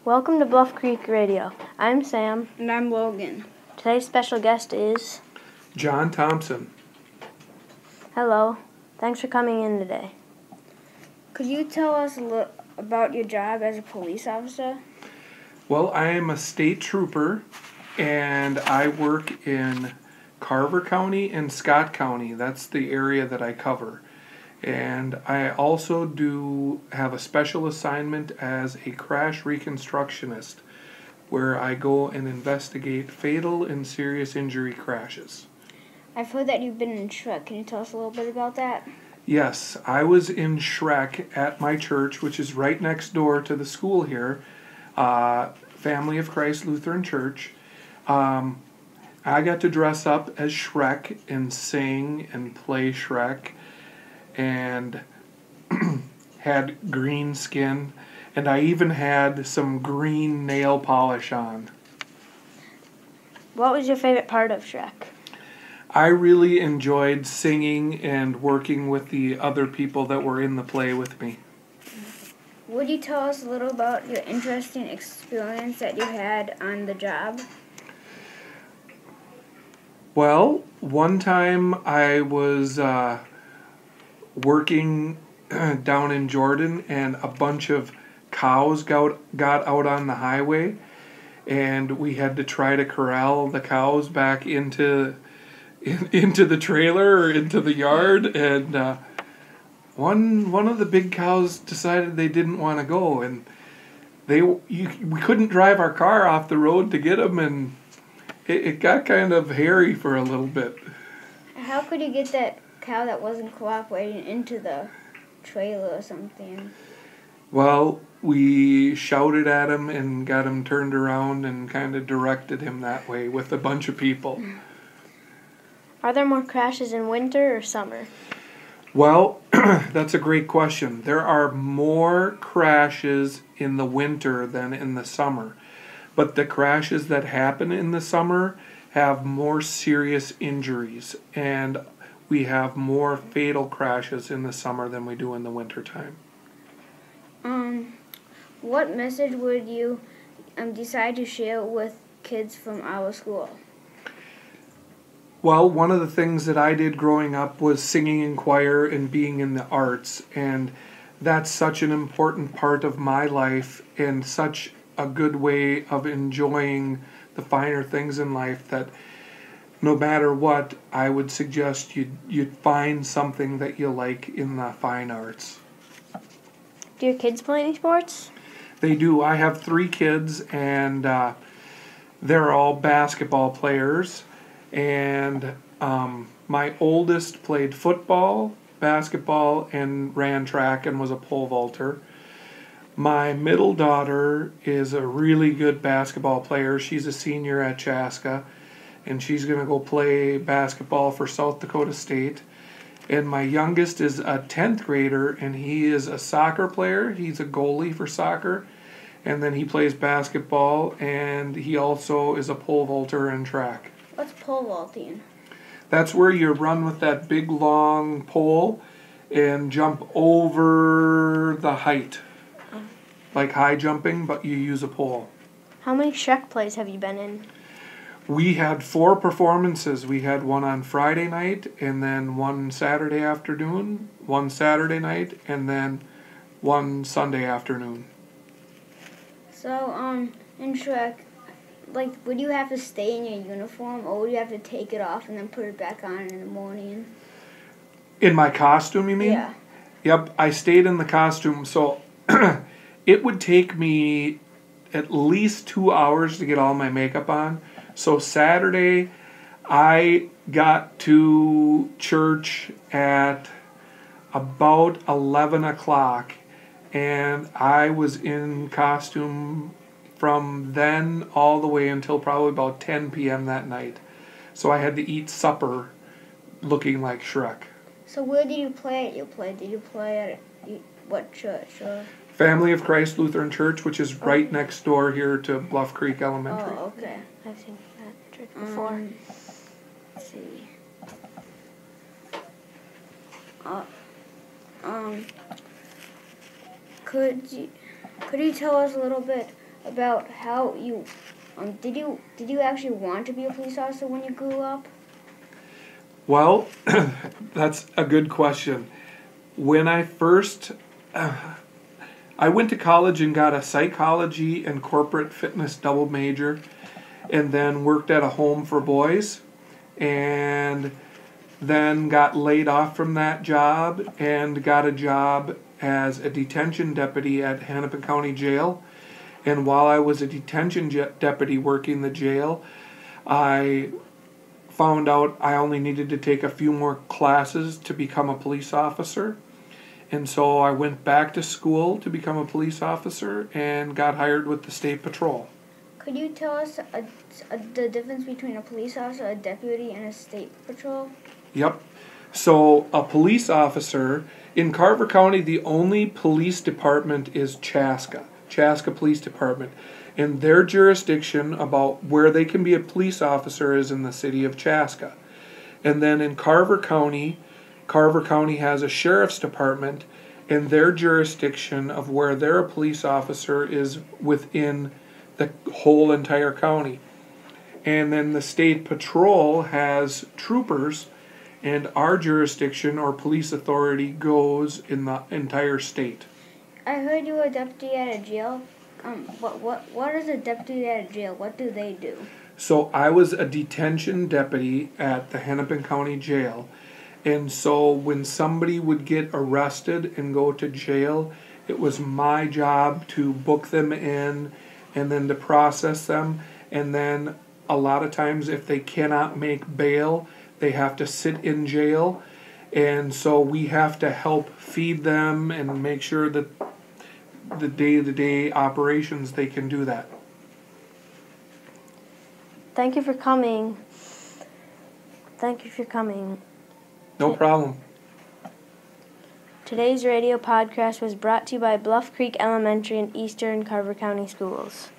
Welcome to Bluff Creek Radio. I'm Sam. And I'm Logan. Today's special guest is John Thompson. Hello. Thanks for coming in today. Could you tell us a little about your job as a police officer? Well, I am a state trooper, and I work in Carver County and Scott County. That's the area that I cover. And I also do have a special assignment as a crash reconstructionist, where I go and investigate fatal and serious injury crashes. I've heard that you've been in Shrek. Can you tell us a little bit about that? Yes, I was in Shrek at my church, which is right next door to the school here, Family of Christ Lutheran Church. I got to dress up as Shrek and sing and play Shrek, and had green skin, and I even had some green nail polish on. What was your favorite part of Shrek? I really enjoyed singing and working with the other people that were in the play with me. Would you tell us a little about your interesting experience that you had on the job? Well, one time I was working down in Jordan, and a bunch of cows got out on the highway, and we had to try to corral the cows back into the trailer or into the yard, and one of the big cows decided they didn't want to go, and we couldn't drive our car off the road to get them, and it got kind of hairy for a little bit. How could you get that cow that wasn't cooperating into the trailer or something? Well, we shouted at him and got him turned around and kind of directed him that way with a bunch of people. Are there more crashes in winter or summer? Well, that's a great question. There are more crashes in the winter than in the summer. But the crashes that happen in the summer have more serious injuries, and we have more fatal crashes in the summer than we do in the winter time. What message would you decide to share with kids from our school? Well, one of the things that I did growing up was singing in choir and being in the arts, and that's such an important part of my life and such a good way of enjoying the finer things in life that no matter what, I would suggest you'd find something that you like in the fine arts. Do your kids play any sports? They do. I have 3 kids, and they're all basketball players. And my oldest played football, basketball, and ran track and was a pole vaulter. My middle daughter is a really good basketball player. She's a senior at Chaska, and she's going to go play basketball for South Dakota State. And my youngest is a 10th grader, and he is a soccer player. He's a goalie for soccer, and then he plays basketball, and he also is a pole vaulter and track. What's pole vaulting? That's where you run with that big long pole and jump over the height. Like high jumping, but you use a pole. How many Shrek plays have you been in? We had 4 performances. We had one on Friday night, and then one Saturday afternoon, one Saturday night, and then one Sunday afternoon. So, in Shrek, would you have to stay in your uniform, or would you have to take it off and then put it back on in the morning? In my costume, you mean? Yeah. Yep, I stayed in the costume, so it would take me at least 2 hours to get all my makeup on. So Saturday, I got to church at about 11 o'clock, and I was in costume from then all the way until probably about 10 p.m. that night. So I had to eat supper looking like Shrek. So where did you play at your play? Did you play at what church? Or? Family of Christ Lutheran Church, which is right next door here to Bluff Creek Elementary. Oh, okay. I've seen that church before. Let's see. Could you tell us a little bit about how you did you actually want to be a police officer when you grew up? Well, that's a good question. When I first, I went to college and got a psychology and corporate fitness double major, and then worked at a home for boys, and then got laid off from that job and got a job as a detention deputy at Hennepin County Jail. And while I was a detention deputy working the jail, I found out I only needed to take a few more classes to become a police officer. And so I went back to school to become a police officer and got hired with the state patrol. Could you tell us the difference between a police officer, a deputy, and a state patrol? Yep. So a police officer in Carver County, the only police department is Chaska Police Department. And their jurisdiction about where they can be a police officer is in the city of Chaska. And then in Carver County has a sheriff's department, and their jurisdiction of where they're a police officer is within the whole entire county. And then the state patrol has troopers, and our jurisdiction or police authority goes in the entire state. I heard you were a deputy at a jail. What is a deputy at a jail? What do they do? So I was a detention deputy at the Hennepin County Jail. And so when somebody would get arrested and go to jail, it was my job to book them in and then to process them. And then a lot of times if they cannot make bail, they have to sit in jail. And so we have to help feed them and make sure that the day-to-day operations, they can do that. Thank you for coming. No problem. Today's radio podcast was brought to you by Bluff Creek Elementary and Eastern Carver County Schools.